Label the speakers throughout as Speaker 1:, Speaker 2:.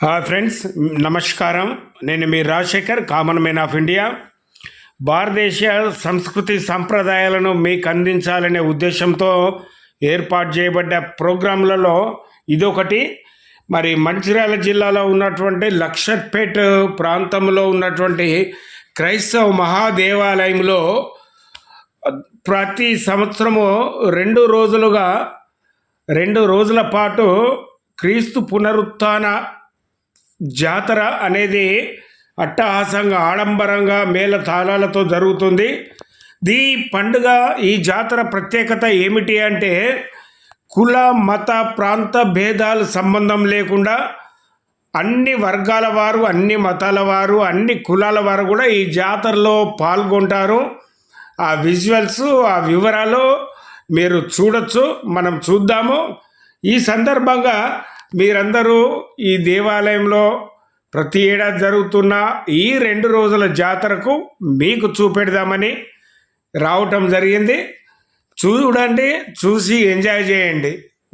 Speaker 1: Friends నమస్కారం. నేను మీ Rajasekhar, common man of India. భారతదేశ సంస్కృతి సంప్రదాయాలను మీకు అందించాలనే ఉద్దేశంతో ఏర్పాటు చేయబడ్డ ప్రోగ్రాంలలో ఇదొకటి. మరి మంచిర్యాల జిల్లాలో ఉన్నటువంటి లక్షట్పేట్ ప్రాంతంలో ఉన్నటువంటి క్రైస్తవ మహాదేవాలయంలో ప్రతి సంవత్సరము 2 రోజుల పాటు క్రీస్తు పునరుత్థాన జాతర అనేది అట్టహాసంగా ఆడంబరంగా మేళతాళాలతో జరుగుతుంది. ఈ జాతర ప్రత్యేకత ఏమిటి అంటే కుల మత ప్రాంత భేదాలు సంబంధం లేకుండా అన్ని వర్గాల వారు, అన్ని మతాల వారు, అన్ని కులాల వారు కూడా ఈ జాతరలో పాల్గొంటారు. ఆ విజువల్స్, ఆ వివరాలు మీరు చూడొచ్చు, మనం చూద్దాము. ఈ సందర్భంగా మీరందరూ ఈ దేవాలయంలో ప్రతి ఏడాది జరుగుతున్న ఈ 2 రోజుల జాతరకు మీకు చూపెడదామని రావటం జరిగింది. చూడండి, చూసి ఎంజాయ్ చేయండి.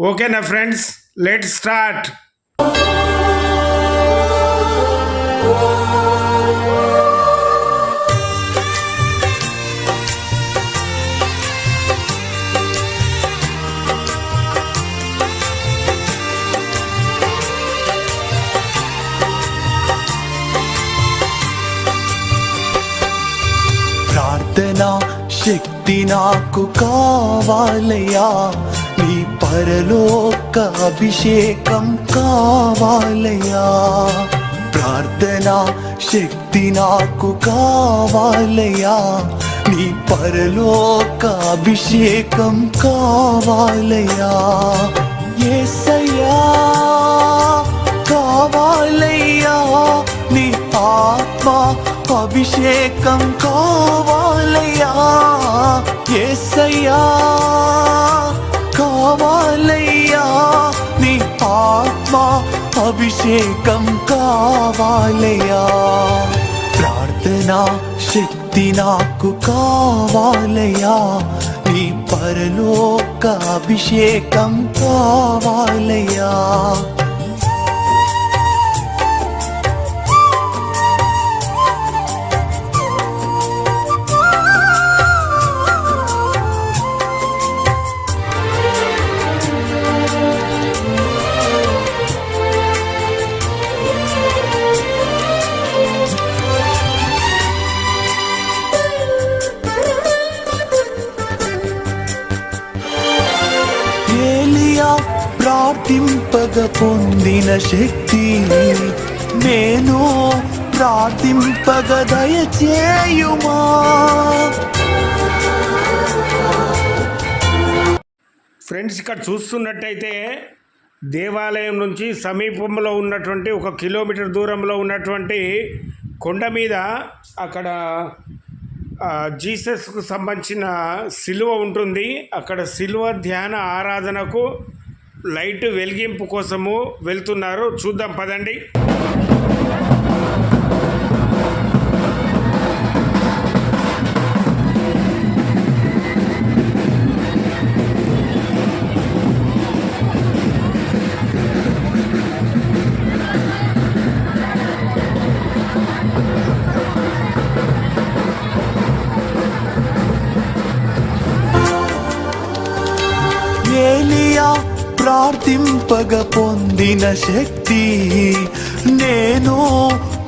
Speaker 1: ఓకేనా ఫ్రెండ్స్, లెట్స్ స్టార్ట్.
Speaker 2: ప్రార్థనా శక్తి నాకు కావాలయ్యా, నీ పరలోక అభిషేకం కావాలయ్యా. ప్రార్థనా శక్తి నాకు కావాలయ్యా, నీ పరలోక అభిషేకం కావాలయ్యా. యేసయ్యా కావాలయ్యా, నీ ఆత్మ అభిషేకం కావాలయ్యా. యేసయ్యా కావాలయ్యా, నీ ఆత్మ అభిషేకం కావాలయ్యా. ప్రార్థనా శక్తి నాకు కావాలయ్యా, నీ పరలోక అభిషేకం కావాలయ్యా. ప్రార్థింపగ పొందిన శక్తి నేను ప్రార్థింపగ దయచేయుమా.
Speaker 1: ఫ్రెండ్స్, ఇక్కడ చూస్తున్నట్టయితే దేవాలయం నుంచి సమీపంలో ఉన్నటువంటి 1 కిలోమీటర్ దూరంలో ఉన్నటువంటి కొండ మీద అక్కడ జీసస్కు సంబంధించిన సిలువ ఉంటుంది. అక్కడ సిలువ ధ్యాన ఆరాధనకు లైట్ వెలిగింపు కోసము వెళ్తున్నారు. చూద్దాం పదండి.
Speaker 2: ఏలియా ప్రార్థింపగ పొందిన శక్తి నేను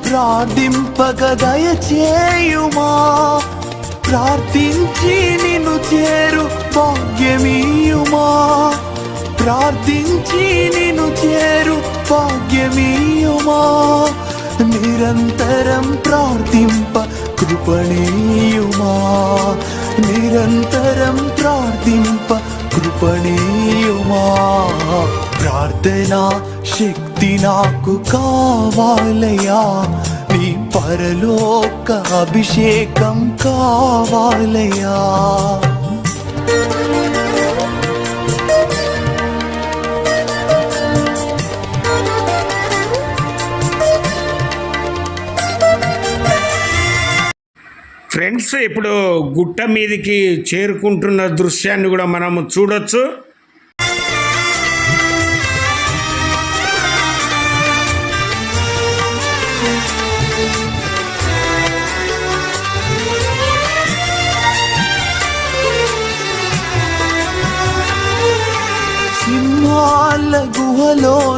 Speaker 2: ప్రార్థింపగ దయచేయుమా. ప్రార్థించి నిన్ను చేరు భాగ్యమీయుమా. ప్రార్థించి నిన్ను చేరు భాగ్యమీయుమా. నిరంతరం ప్రార్థింప కృపణీయుమా. నిరంతరం ప్రార్థింప కృపణీయుమా. ప్రార్థనా శక్తి నాకు కావాలయ్యా, నీ పరలోక అభిషేకం కావాలయ్యా.
Speaker 1: ఫ్రెండ్స్, ఇప్పుడు గుట్ట మీదకి చేరుకుంటున్న దృశ్యాన్ని కూడా మనము చూడొచ్చు.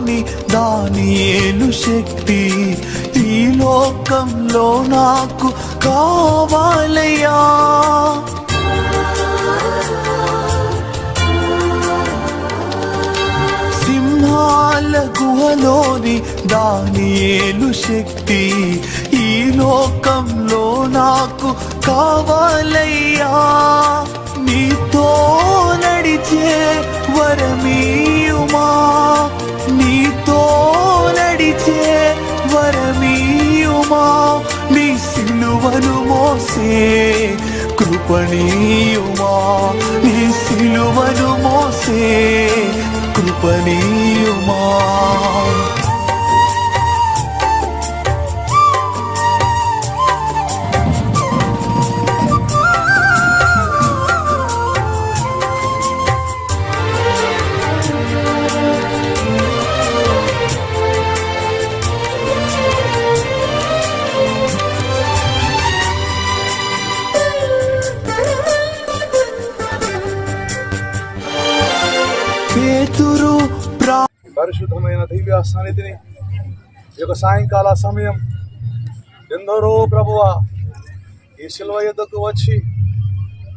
Speaker 2: గుహలోని దానియేలు శక్తి ఈ లోకంలో నాకు కావాలయ్యా. సింహాల గుహలోని దానియేలు శక్తి ఈ లోకంలో నాకు కావాలయ్యా. నీతో నడిచే వరమీయుమా, నీతో నడిచే వరమీయుమా, నీ సిలువను మోసే కృపణీయుమా, నీ సిలువను మోసే కృపణీయుమా. పేతురు
Speaker 3: పరిశుద్ధమైన దివ్య సన్నిధిని ఈ యొక్క సాయంకాల సమయం ఎందరో ప్రభువా ఈ శిలువ యొద్దకు వచ్చి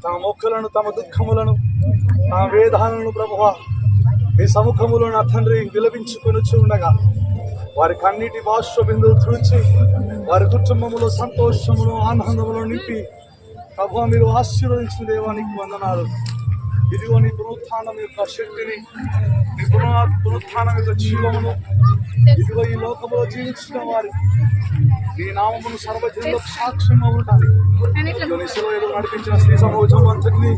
Speaker 3: తమ మొక్కులను, తమ దుఃఖములను, తమ వేదాలను ప్రభువా మీ సముఖములో నా తండ్రి విలపించుకొనుచు ఉండగా వారి కన్నీటి బాష్ప బిందువు తుడిచి వారి కుటుంబములో సంతోషమును, ఆనందములు నింపి ప్రభువా మీరు ఆశీర్వదించిన దేవానికి వందనాలు. ఇదిగో నీ పునరుత్థానం యొక్క శక్తిని, నీ పునరుత్థానం యొక్క జీవమును, ఇదిగో ఈ లోకంలో జీవించిన వారి నీ నామమును సర్వజనులకు సాక్ష్యంగా ఉంటాను. నీ శిలువ ఎదురు నడిపించిన స్త్రీ సమూహం అంతటిని,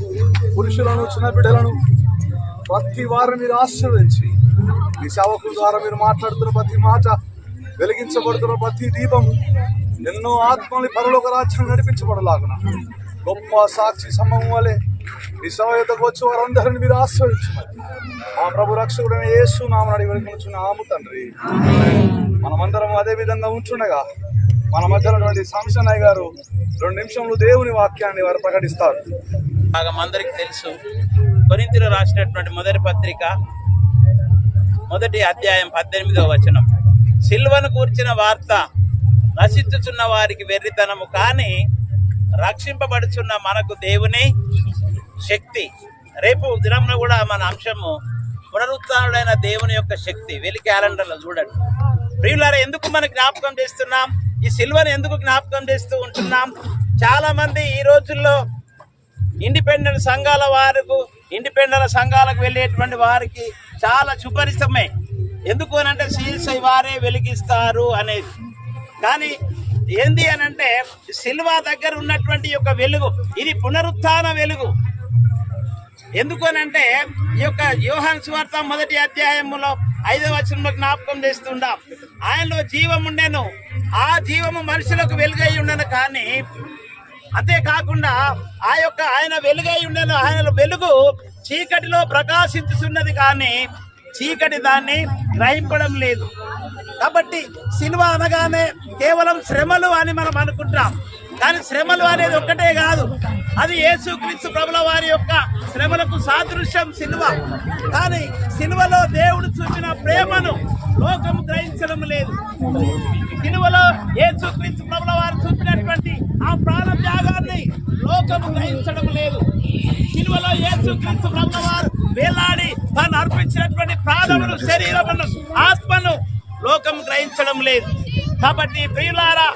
Speaker 3: పురుషులను, చిన్న బిడ్డలను, ప్రతి వారిని మీరు ఆశీర్వదించి మీ సేవకుల ద్వారా మీరు మాట్లాడుతున్న ప్రతి మాట, వెలిగించబడుతున్న ప్రతి దీపము ఎన్నో ఆత్మని పరలోక రాజ్యం నడిపించబడలాగున గొప్ప సాక్షి సమూహం వలె ఈ సభ యొద్దకు వచ్చి వారందరిని మీరు ఆశీర్వదించమని మా ప్రభు రక్షకుడైన యేసు నామమున అడిగి వేడుకొనుచున్నాము తండ్రి. మనమందరం అదే విధంగా ఉంటుండగా మన మధ్యలో సంశనయ్య గారు 2 నిమిషంలో దేవుని వాక్యాన్ని వారు ప్రకటిస్తారు.
Speaker 4: అందరికి తెలుసు, కొరింథీయులు రాసినటువంటి మొదటి పత్రిక 1వ అధ్యాయం 18వ వచనం, సిల్వను కూర్చిన వార్త నశించుచున్న వారికి వెర్రితనము, కానీ రక్షింపబడుచున్న మనకు దేవుని శక్తి. రేపు దినంలో కూడా మన అంశము పునరుత్థానుడైన దేవుని యొక్క శక్తి. వెళ్ళి క్యాలెండర్లో చూడండి. ప్రియులారా, ఎందుకు మనం జ్ఞాపకం చేస్తున్నాం? ఈ సిల్వను ఎందుకు జ్ఞాపకం చేస్తూ ఉంటున్నాం? చాలా మంది ఈ రోజుల్లో ఇండిపెండెంట్ సంఘాలకు వెళ్ళేటువంటి వారికి చాలా సుపరిచితమే. ఎందుకు అనంటే సిఎస్ఐ వారే వెలిగిస్తారు అనేది. కానీ ఏంది అనంటే సిల్వ దగ్గర ఉన్నటువంటి యొక్క వెలుగు, ఇది పునరుత్థాన వెలుగు. ఎందుకు అనంటే ఈ యొక్క యోహాను సువార్త 1వ అధ్యాయములో 5వ వచనంలో జ్ఞాపకం చేస్తుంటాం, ఆయనలో జీవం ఉండెను, ఆ జీవము మనుషులకు వెలుగై ఉండను. కానీ అంతేకాకుండా ఆయన వెలుగై ఉండెను, ఆయన వెలుగు చీకటిలో ప్రకాశించుతున్నది, కానీ చీకటి దాన్ని గ్రహింపడం లేదు. కాబట్టి సిలువ అనగానే కేవలం శ్రమలు అని మనం అనుకుంటాం. కానీ శ్రమలు అనేది ఒక్కటే కాదు, అది యేసుక్రీస్తు ప్రభుల వారి యొక్క శ్రమలకు సాదృశ్యం సిలువ. కానీ సిలువలో దేవుడు చూపిన ప్రేమను లోకం గ్రహించడం లేదు. సిలువలో యేసుక్రీస్తు ప్రభుల వారు చూపినటువంటి ఆ ప్రాణ త్యాగాన్ని లోకము గ్రహించడం లేదు. సిలువలో యేసుక్రీస్తు ప్రభుల వారు వేలాడి తాను అర్పించినటువంటి ప్రాణమును, శరీరమును, ఆత్మను లోకం గ్రహించడం లేదు. కాబట్టి ప్రియులారా,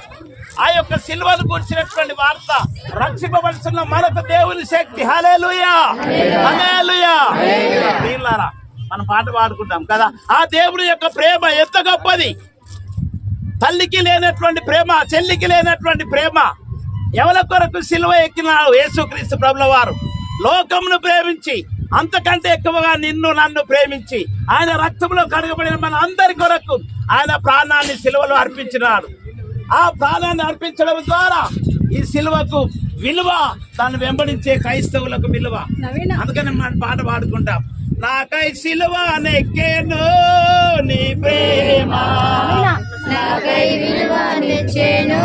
Speaker 4: ఆ యొక్క సిలువను గురించినటువంటి వార్త, రక్షింపబడుతున్న మనకు దేవుని శక్తి. హల్లెలూయా, హల్లెలూయా. ప్రియులారా, మనం పాట పాడుకుంటాం కదా, ఆ దేవుడి యొక్క ప్రేమ ఎంత గొప్పది. తల్లికి లేనటువంటి ప్రేమ, చెల్లికి లేనటువంటి ప్రేమ. ఎవరి కొరకు సిలువ ఎక్కినాడు యేసుక్రీస్తు ప్రభుల వారు? లోకమును ప్రేమించి, అంతకంటే ఎక్కువగా నిన్ను నన్ను ప్రేమించి, ఆయన రక్తంలో కడగబడిన మన అందరి కొరకు ఆయన ప్రాణాన్ని సిలువలో అర్పించినాడు. ఆ ప్రాణాన్ని అర్పించడం ద్వారా ఈ సిలువకు విలువ, దాన్ని వెంబడించే క్రైస్తవులకు విలువ. అందుకని మనం పాట పాడుకుంటాం, నాకై సిలువ నెక్కేను నీ ప్రేమ,
Speaker 5: నాకై విలువ తెచ్చెను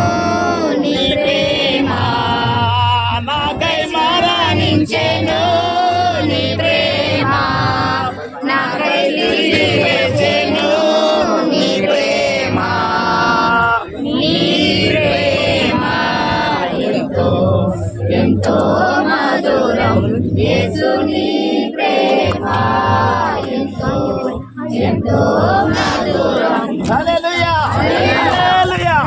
Speaker 5: నీ ప్రేమ,
Speaker 4: నాకై మరణించెను
Speaker 5: నీ ప్రేమ, నాకై
Speaker 4: వేచెను హల్లెలూయా, హల్లెలూయా.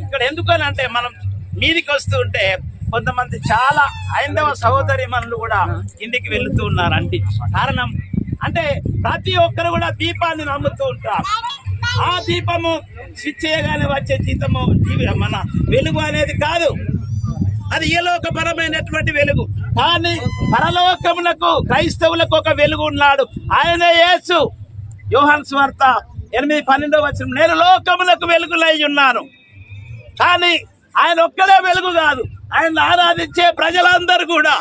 Speaker 4: ఇక్కడ ఎందుకనంటే మనం మీదికి వస్తూ ఉంటే కొంతమంది చాలా హైందవ సహోదరి మనులు కూడా ఇంటికి వెళుతూ ఉన్నారు. అంటే కారణం అంటే ప్రతి ఒక్కరు కూడా దీపాన్ని నమ్ముతూ ఉంటారు. ఆ దీపము స్విచ్ చేయగానే వచ్చే జీతము మన వెలుగు అనేది కాదు, అది ఈలోకపరమైనటువంటి వెలుగు. కానీ పరలోకములకు క్రైస్తవులకు ఒక వెలుగు ఉన్నాడు, ఆయనే యేసు. యోహాను సువార్త 8:12 నేను లోకములకు వెలుగులై ఉన్నాను. కానీ ఆయన ఒక్కడే వెలుగు కాదు, ఆయన ఆరాధించే ప్రజలందరూ కూడా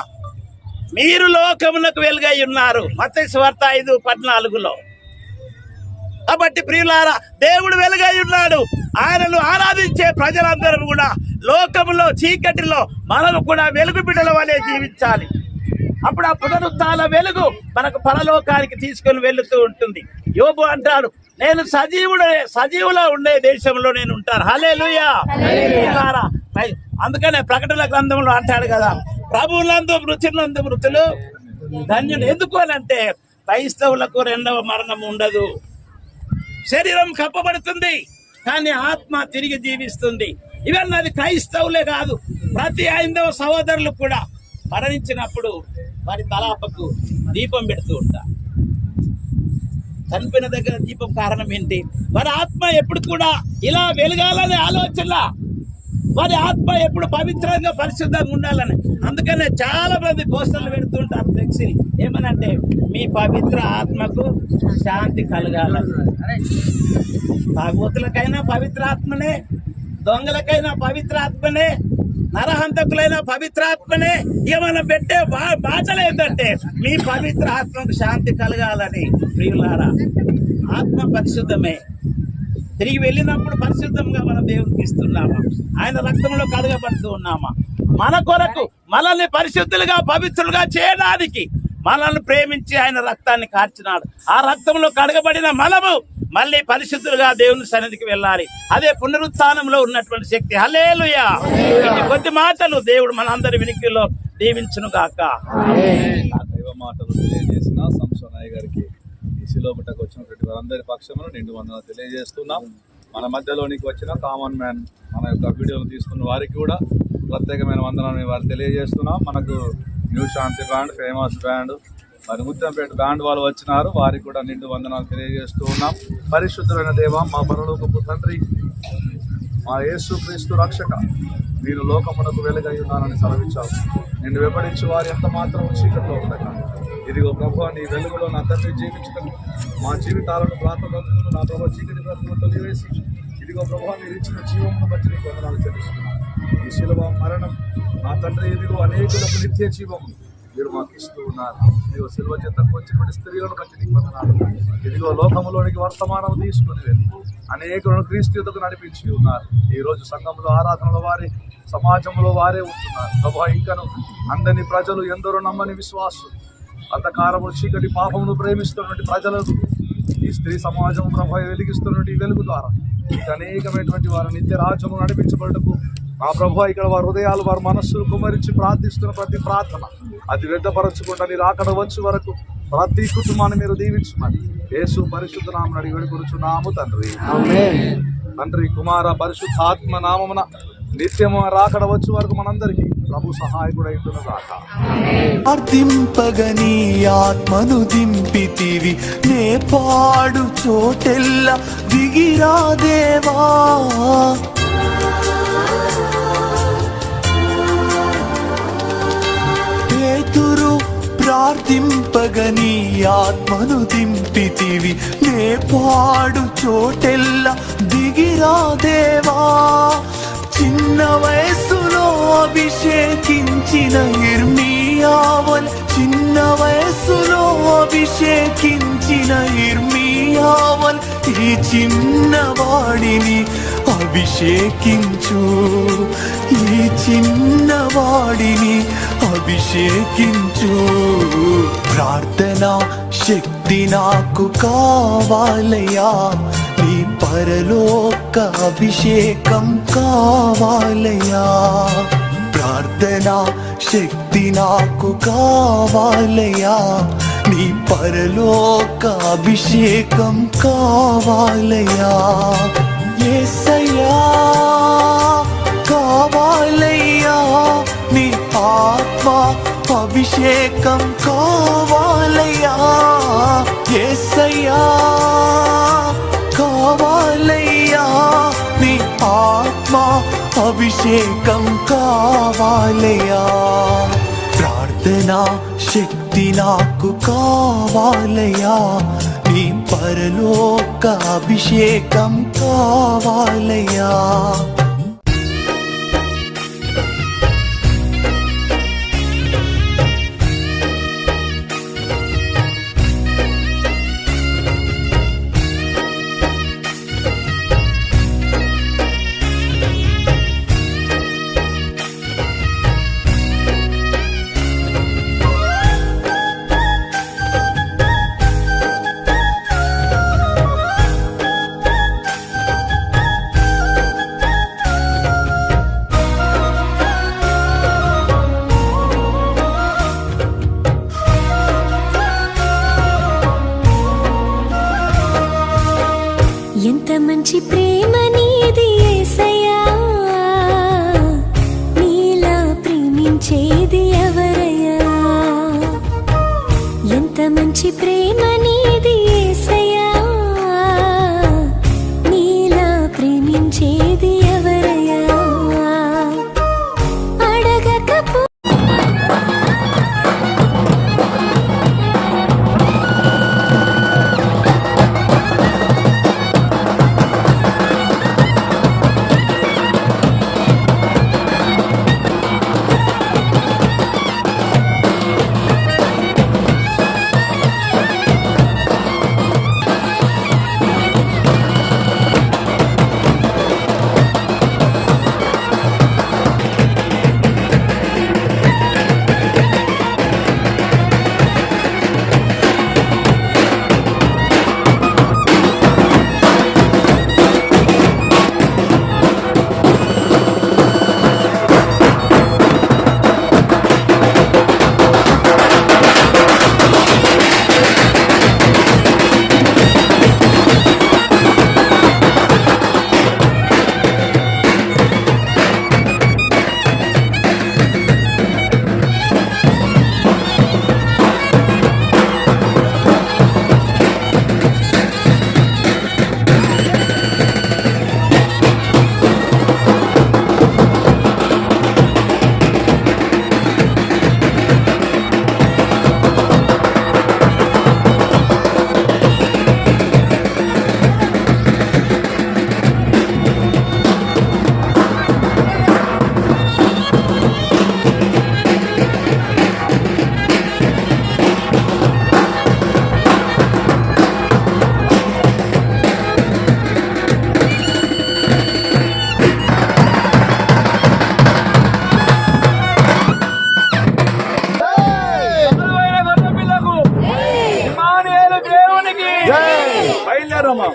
Speaker 4: మీరు లోకములకు వెలుగై ఉన్నారు. మత్తయి సువార్త 5:14. కాబట్టి ప్రియులారా, దేవుడు వెలుగై ఉన్నాడు. ఆయనను ఆరాధించే ప్రజలందరూ కూడా లోకములో చీకటిలో మనము కూడా వెలుగు బిడ్డల వలె జీవించాలి. అప్పుడు ఆ పునరుత్థాన వెలుగు మనకు పరలోకానికి తీసుకొని వెళుతూ ఉంటుంది. యోబు అంటాడు, నేను సజీవులా ఉండే దేశంలో నేను ఉంటాను. హల్లెలూయా. అందుకనే ప్రకటన గ్రంథంలో అంటాడు కదా, ప్రభువులందు మృతులందు మృతులు ధన్యులు. ఎందుకు అని అంటే క్రైస్తవులకు రెండవ మరణం ఉండదు. శరీరం కప్పబడుతుంది కానీ ఆత్మ తిరిగి జీవిస్తుంది. ఇవన్నీ అది క్రైస్తవులే కాదు, ప్రతి హైందవ సహోదరులు కూడా మరణించినప్పుడు వారి తలాపకు దీపం పెడుతూ ఉంటారు. చనిపోయిన దగ్గర దీపం కారణం ఏంటి? వారి ఆత్మ ఎప్పుడు కూడా ఇలా వెలగాలనే ఆలోచన, వారి ఆత్మ ఎప్పుడు పవిత్రంగా పరిశుద్ధంగా ఉండాలని. అందుకనే చాలా మంది పోస్టర్లు పెడుతుంటారు, ఫ్లెక్సీలు. ఏమనంటే మీ పవిత్ర ఆత్మకు శాంతి కలగాలని. తాగుబోతులకైనా పవిత్ర ఆత్మనే, దొంగలకైనా పవిత్ర ఆత్మనే, నరహంతకులైన పవిత్ర ఆత్మనే. ఏమైనా పెట్టే బాటలు ఏంటంటే మీ పవిత్ర ఆత్మకు శాంతి కలగాలని. ప్రియులారా, ఆత్మ పరిశుద్ధమే. తిరిగి వెళ్ళినప్పుడు పరిశుద్ధంగా మనం దేవునికి ఇస్తున్నామా? ఆయన రక్తంలో కడగబడుతూ ఉన్నామా? మన కొరకు మనల్ని పరిశుద్ధులుగా పవిత్రులుగా చేయడానికి మనల్ని ప్రేమించి ఆయన రక్తాన్ని కార్చినాడు. ఆ రక్తంలో కడగబడిన మనము మళ్ళీ పరిశుద్ధులుగా దేవుని సన్నిధికి వెళ్ళాలి. అదే పునరుత్థానంలో ఉన్నటువంటి శక్తి. హల్లెలూయా. కొద్ది మాటలు దేవుడు మనందరి వినికిలో దీవించును గాక.
Speaker 3: దైవ మాటలు తెలియజేసిన సంసోనయ్య గారికి ఈ శిలోబుటకు వచ్చినటువంటి వారందరి పక్షమును నిండు వందనాలు తెలియజేస్తున్నాం. మన మధ్యలోనికి వచ్చిన కామన్ మ్యాన్ మన యొక్క వీడియోలు తీసుకున్న వారికి కూడా ప్రత్యేకమైన వందనాలు వారు తెలియజేస్తున్నాం. మనకు న్యూ శాంతి బ్యాండ్, ఫేమస్ బ్యాండ్, మరి ముత్తంపేట బ్యాండ్ వాళ్ళు వచ్చినారు, వారికి కూడా నిండు వందనాలు తెలియజేస్తూ ఉన్నాం. పరిశుద్ధమైన దేవ, మా పరలోకపు తండ్రి, మా యేసు క్రీస్తు రక్షక, మీరు లోకమునకు వెలుగై ఉన్నారని సెలవిచ్చావు. నిన్ను వెంబడించి వారు ఎంత మాత్రం చీకట్లో ఉండగా, ఇదిగో ప్రభు నీ వెలుగులో నా తండ్రి జీవించడం మా జీవితాలను ప్రాతబ్రతుకును నా ప్రభు చీకటి బ్రతుకును తొలివేసి, ఇదిగో ప్రభు మీరు ఇచ్చిన జీవమును బట్టి నీకు వందనాలు చెల్లిస్తున్నాను. ఈ శిలువ మరణం నా తండ్రి, ఇదిగో అనేకులకు నిత్య జీవము మీరు మాకు ఇస్తూ ఉన్నారు. ఇదిగో శిలువ చెంతకు వచ్చినటువంటి స్త్రీలను బట్టి నీకు వందనాలు. ఇదిగో లోకములోనికి వర్తమానం తీసుకుని వెళ్ళి అనేకులను క్రీస్తు యుద్ధకు నడిపించి ఉన్నారు. ఈ రోజు సంఘంలో ఆరాధనలో వారే, సమాజంలో వారే ఉంటున్నారు. ప్రభు ఇంకను అందరినీ ప్రజలు, ఎందరో నమ్మని విశ్వాసులు, అంధకారము చీకటి పాపమును ప్రేమిస్తున్నటువంటి ప్రజలకు ఈ స్త్రీ సమాజం ప్రభు వెలిగిస్తున్నటువంటి వెలుగు ద్వారా ఇంకా అనేకమైనటువంటి వారు నిత్య రాజ్యము నడిపించబడటకు మా ప్రభు ఇక్కడ వారి హృదయాలు, వారి మనస్సులు కుమరించి ప్రార్థిస్తున్న ప్రతి ప్రార్థన అది వ్యర్థపరచకుండా నీ రాకడ వచ్చే వరకు ప్రతి కుటుంబాన్ని మీరు దీవించమని యేసు పరిశుద్ధ నామమున అడిగి వేడుకొనుచున్నాము తండ్రి. తండ్రి, కుమార, పరిశుద్ధాత్మ నామమున నిత్యము రాకడ వచ్చే వరకు మనందరికీ ప్రభు సహాయకుడై ఉండునుగాక.
Speaker 2: ప్రార్థింపగని ఆత్మను దింపితివి, నే పాడు చోటెల్ల దిగిరా దేవా. పేతురు ప్రార్థింపగని ఆత్మను దింపితివి, నే పాడు చోటెల్ల దిగిరా దేవా. చిన్న వయస్సులో అభిషేకించిన ఇర్మియావల్, చిన్న వయస్సులో అభిషేకించిన ఇర్మియావల్, ఈ చిన్నవాడిని అభిషేకించు, ఈ చిన్నవాడిని అభిషేకించు. ప్రార్థన శక్తి నాకు కావాలయా, నీ పరలోక అభిషేకం కావాలయా. ప్రార్థన శక్తి నాకు కావాలయా, నీ పరలోక అభిషేకం కావాలయ్యా యేసయ్యా కావాలయ్యా నీ ఆత్మ అభిషేకం కావాలయ్యా యేసయ్యా కావాలయ్యా నీ ఆత్మ అభిషేకం కావాలయ్యా ప్రార్థనా శక్తి నాకు కావాలయ్యా నీ పరలోక అభిషేకం కావాలయ్యా
Speaker 6: ఎంత మంచి ప్రేమ నీది యేసయ్యా నీలా ప్రేమించేది ఎవరయ్యా ఎంత మంచి ప్రేమ నీది యేసయ్యా నీలా ప్రేమించేది ఎవరయ్యా అడగకపో
Speaker 3: బయలుదేరమ్మా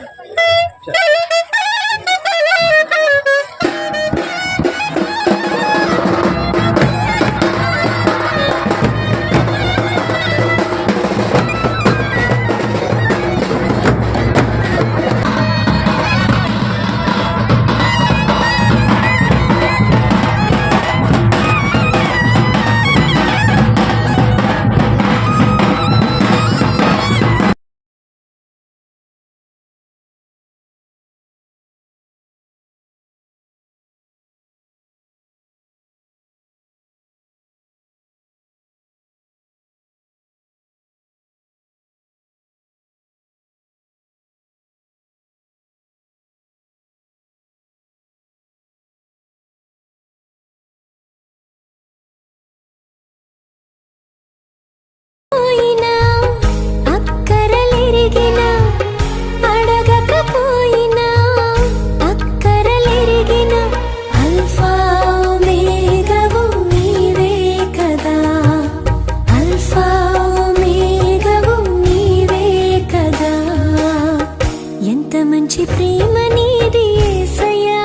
Speaker 3: మంచి ప్రేమ నీది యేసయ్యా,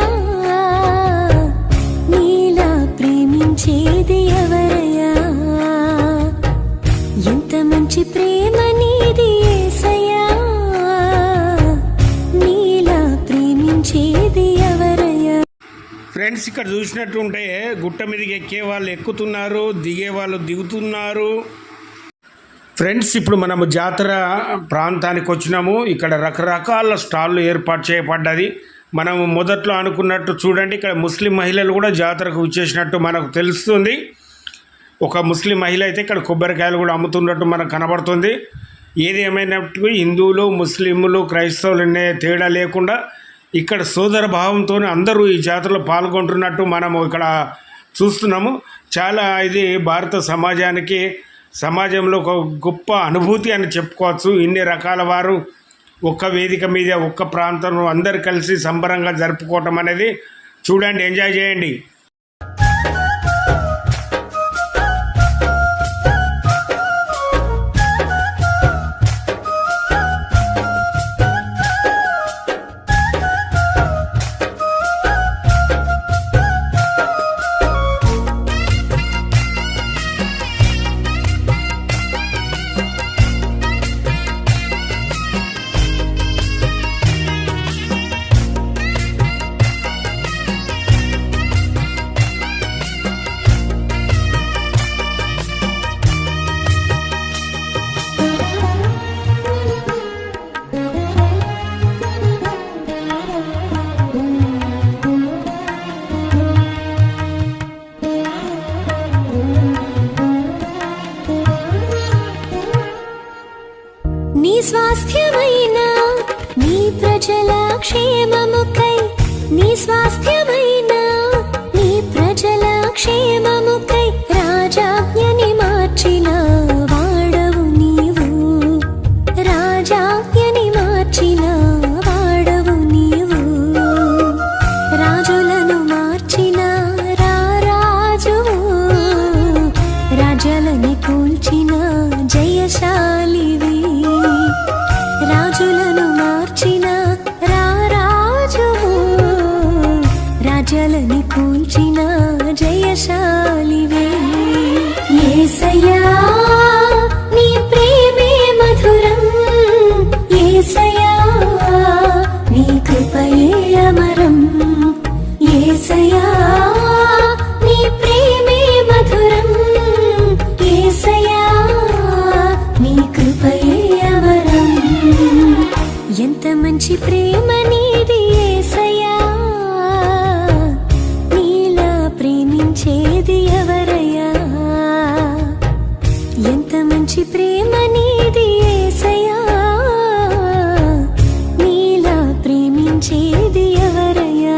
Speaker 3: నీలా ప్రేమించేది ఎవరయ్యా? ఎంత మంచి ప్రేమ
Speaker 1: ఫ్రెండ్స్, ఇక్కడ చూసినట్టుంటే గుట్ట మీదకి ఎక్కే వాళ్ళు ఎక్కుతున్నారు, దిగే వాళ్ళు దిగుతున్నారు. ఫ్రెండ్స్, ఇప్పుడు మనము జాతర ప్రాంతానికి వచ్చినాము. ఇక్కడ రకరకాల స్టాళ్ళు ఏర్పాటు చేయబడ్డది. మనము మొదట్లో అనుకున్నట్టు చూడండి, ఇక్కడ ముస్లిం మహిళలు కూడా జాతరకు వచ్చేసినట్టు మనకు తెలుస్తుంది. ఒక ముస్లిం మహిళ అయితే ఇక్కడ కొబ్బరికాయలు కూడా అమ్ముతున్నట్టు మనకు కనబడుతుంది. ఏది ఏమైనట్టు హిందువులు, ముస్లింలు, క్రైస్తవులు అనే తేడా లేకుండా ఇక్కడ సోదర భావంతో అందరూ ఈ జాతరలో పాల్గొంటున్నట్టు మనము ఇక్కడ చూస్తున్నాము. చాలా ఇది భారత సమాజంలో ఒక గొప్ప అనుభూతి అని చెప్పుకోవచ్చు. ఇన్ని రకాల వారు ఒక్క వేదిక మీద ఒక్క ప్రాంతంలో అందరు కలిసి సంబరంగా జరుపుకోవటం అనేది చూడండి, ఎంజాయ్ చేయండి.
Speaker 6: నీ స్వాస్థ్యమైన నీ ప్రజల క్షేమముకై, నీ స్వాస్థ్యమైన నీ ప్రజల క్షేమముకై రాజాజ్ఞని మార్చిన వాడవు నీవు, రాజాజ్ఞని మార్చిన వాడవు నీవు, రాజులను మార్చిన రారాజువు, రాజులని కూల్చిన జయశాలివి, రాజులను మార్చిన రారాజువు, రాజ్యాలని కూల్చిన జయశాలివే. యేసయ్యా నీ ప్రేమే మధురం, యేసయ్యా నీ కృపయే అమరం, యేసయ్యా నీ ప్రేమే మధురం, యేసయ్యా నీ కృపయే అమరం. ఎంత మంచి ప్రేమ నీది యేసయ్యా, నీలా ప్రేమించేది ఎవరయ్యా, ఎంత మంచి ప్రేమ నీది యేసయ్యా, నీలా ప్రేమించేది ఎవరయ్యా.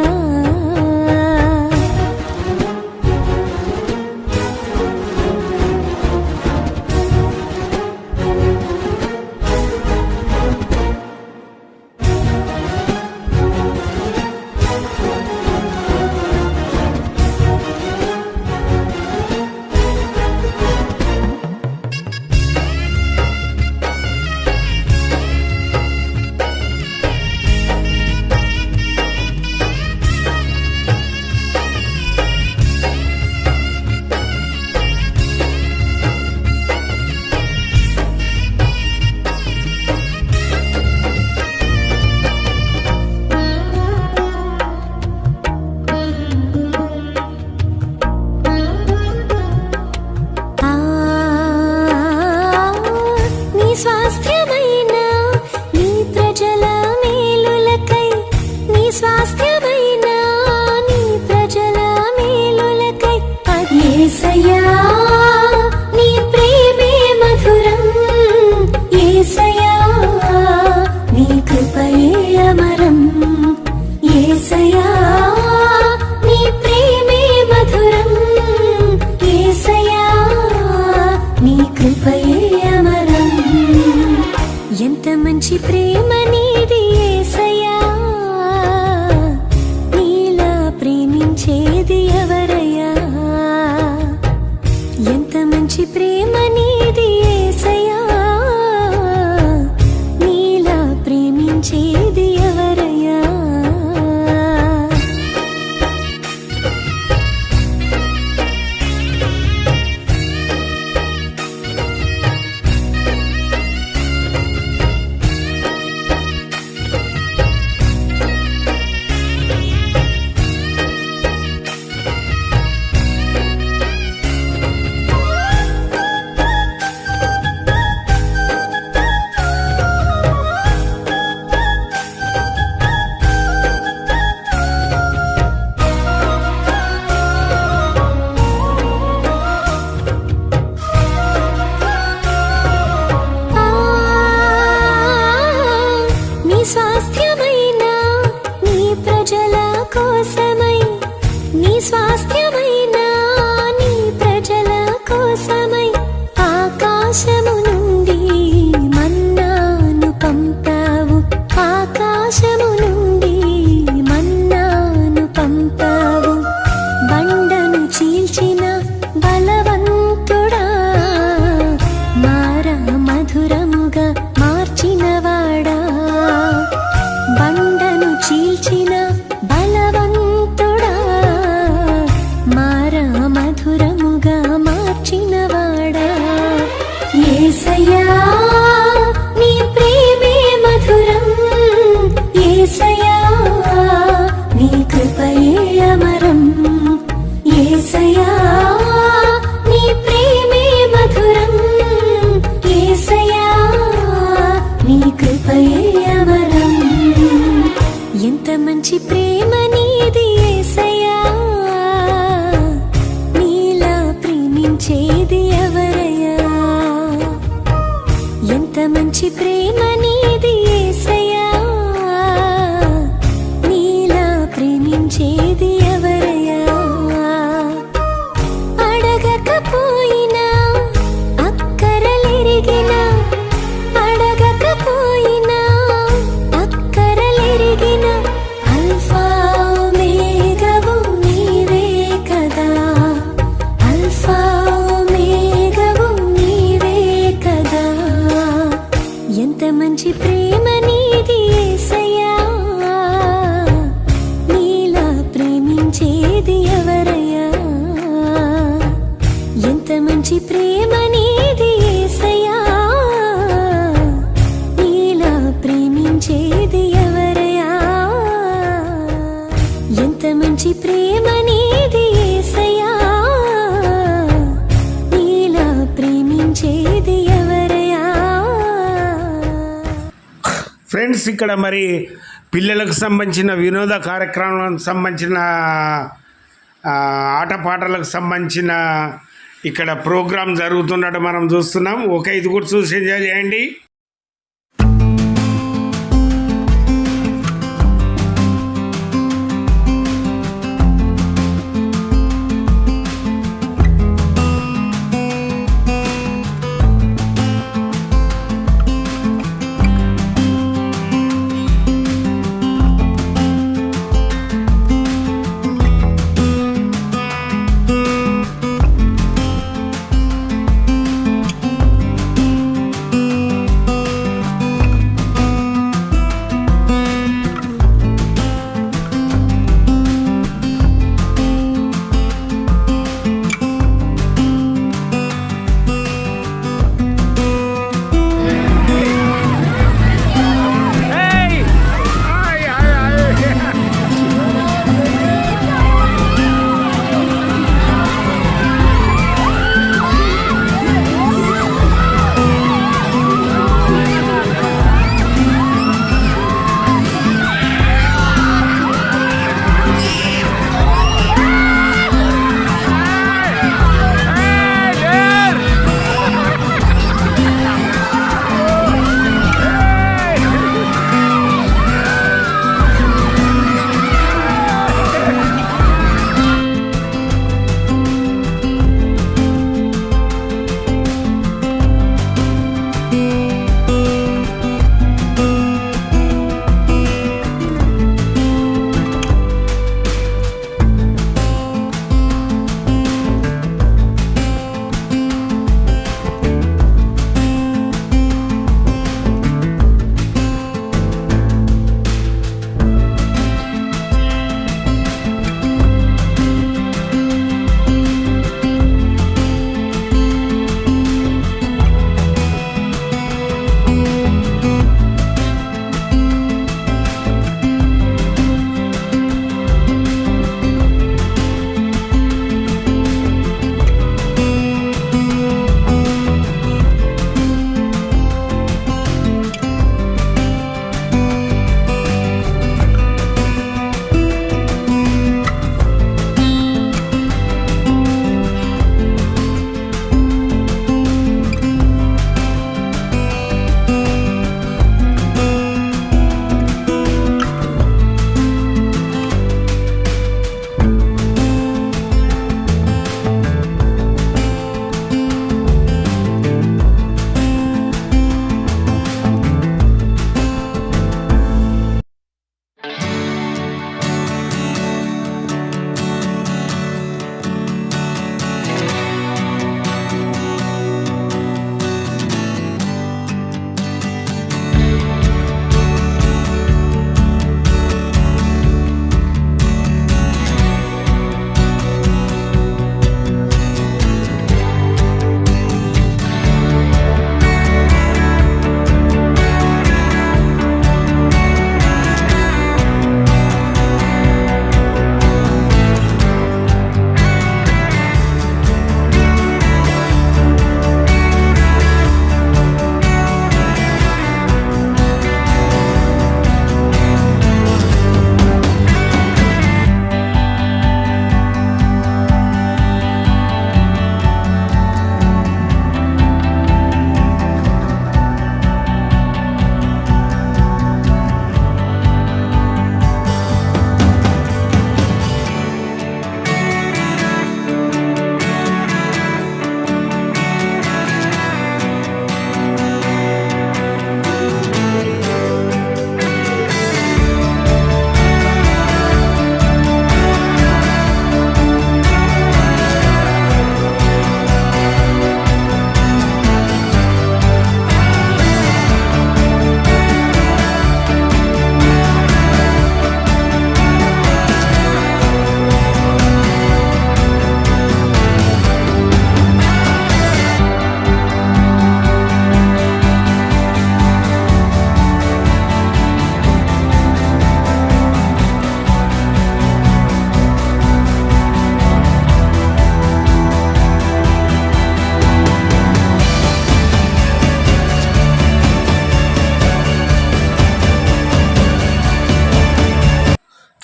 Speaker 6: స్వాస్థ్యమైన నీ ప్రజల మేలులకై, నీ స్వాస్థ్యమైన నీ ప్రజల మేలులకై, యేసయ్యా నీ ప్రేమే మధురం, యేసయ్యా నీ కృపయే అమరం, యేసయ్యా నీ ప్రేమే మధురం, యేసయ్యా నీ కృపయే అమరం. ఎంత మంచి ప్రేమ నీది యేసయ్యా, ప్రజల కోసమై నీ స్వాస్థ్యమైన నీ ప్రజల కోసమై ఆకాశము నుండి మన్నాను పంపావు, ఆకాశము నుండి మన్నాను పంపావు. బండను చీల్చిన బలవంతుడా, మార మధురముగా మార్చినవాడా. బండను చీల్చిన బలవంతుడా, మార మధురముగా మార్చినవాడా. యేసయ్యా నీ ప్రేమే మధురం, యేసయ్యా నీ కృపయే అమరం. యేసయ్యా నీ ప్రేమే మధురం, యేసయ్యా నీ కృపయే అమరం. ఎంత మంచి ప్రేమ నీది యేసయ్యా, నీలా ప్రేమించేది ఎవరయ్యా. ఎంత మంచి ప్రేమ నీది యేసయ్యా, నీలా ప్రేమించేది ఎవరయ్యా. అడగకపోయినా అక్కరలెరిగినా, అడగకపోయినా అక్కరలెరిగినా, అల్ఫా ఒమేగవు నీవే కదా, అల్ఫా ఒమేగవు నీవే కదా. ఎంత మంచి ప్రేమ నీది యేసయ్యా, నీలా ప్రేమించేది ఎవరయ్యా. ఎంత మంచి ప్రేమ నీది యేసయ్యా, నీలా ప్రేమించేది ఎవరయ్యా. ఎంత మంచి ప్రేమ నీది యేసయ్యా, నీలా ప్రేమించేది ఎవరయ్యా.
Speaker 1: ఫ్రెండ్స్, ఇక్కడ మరి పిల్లలకు సంబంధించిన వినోద కార్యక్రమాలకు సంబంధించిన ఆటపాటలకు సంబంధించిన ఇక్కడ ప్రోగ్రాం జరుగుతున్నట్టు మనం చూస్తున్నాం. ఓకే, ఇది కూడా చూసి ఎంజాయ్ చేయండి.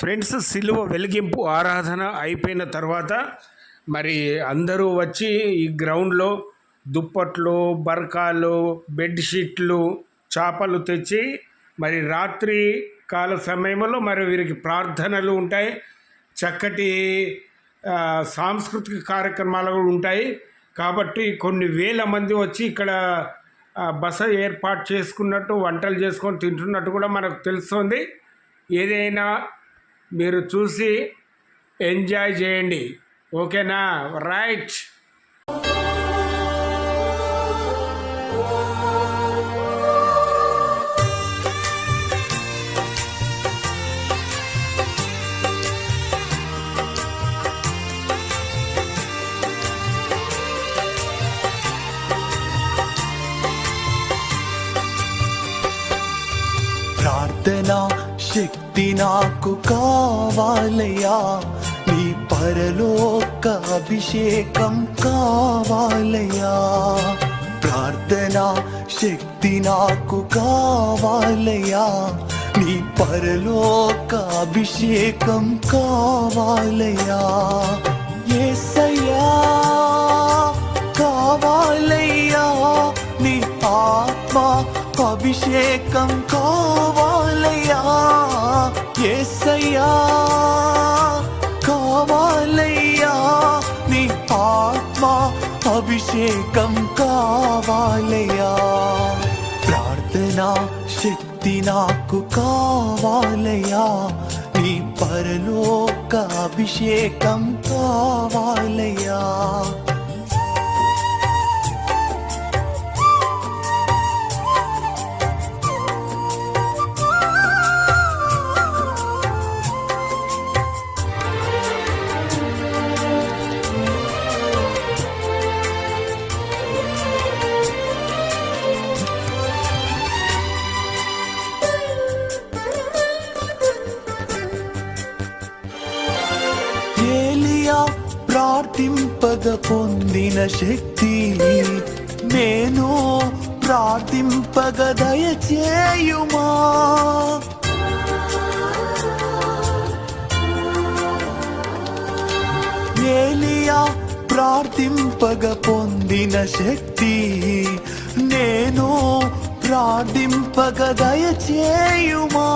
Speaker 1: ఫ్రెండ్స్, సిలువ వెలిగింపు ఆరాధన అయిపోయిన తర్వాత మరి అందరూ వచ్చి ఈ గ్రౌండ్లో దుప్పట్లు, బర్కాలు, బెడ్షీట్లు, చాపలు తెచ్చి మరి రాత్రి కాల సమయంలో మరి వీరికి ప్రార్థనలు ఉంటాయి, చక్కటి సాంస్కృతిక కార్యక్రమాలు కూడా ఉంటాయి. కాబట్టి కొన్ని వేల మంది వచ్చి ఇక్కడ బస ఏర్పాటు చేసుకున్నట్టు, వంటలు చేసుకొని తింటున్నట్టు కూడా మనకు తెలుస్తుంది. ఏదైనా మీరు చూసి ఎంజాయ్ చేయండి, ఓకేనా? రైట్.
Speaker 2: ప్రార్థనా శక్తి నాకు కావాలయ్యా, నీ పరలోక అభిషేకం కావాలయ్యా. ప్రార్థనా శక్తి నాకు కావాలయ్యా, నీ పరలోక అభిషేకం కావాలయ్యా. యేసయ్యా కావాలయ్యా, నీ ఆత్మ అభిషేకం కావాలయ్యా. యేసయ్యా కావాలయ్యా, నీ ఆత్మ అభిషేకం కావాలయ్యా. ప్రార్థనా శక్తి నాకు కావాలయ్యా, నీ పరలోక అభిషేకం కావాలయ్యా. ఏలియా ప్రార్థింపగ పొందిన శక్తి నేను ప్రార్థింపగ దయచేయుమా. ఏలియా ప్రార్థింపగ పొందిన శక్తి నేను ప్రార్థింపగ దయచేయుమా.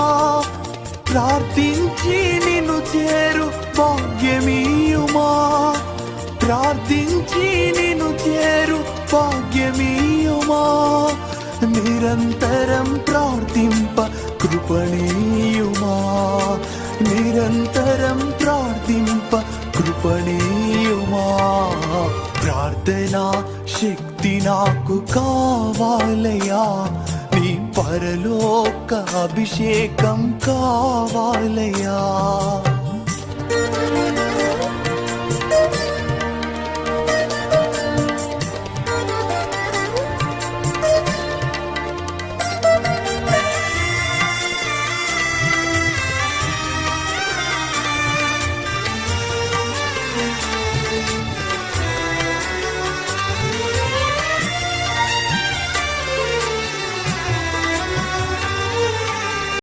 Speaker 2: ప్రార్థించి నిన్ను చేరు భాగ్యమీయుమా, ప్రార్థించి నిన్ను చేరు భాగ్యమీయుమా. నిరంతరం ప్రార్థింప కృపణీయుమా, నిరంతరం ప్రార్థింప కృపణీయుమా. ప్రార్థనా శక్తి నాకు కావాలయ్యా, నీ పరలోక అభిషేకం కావాలయ్యా.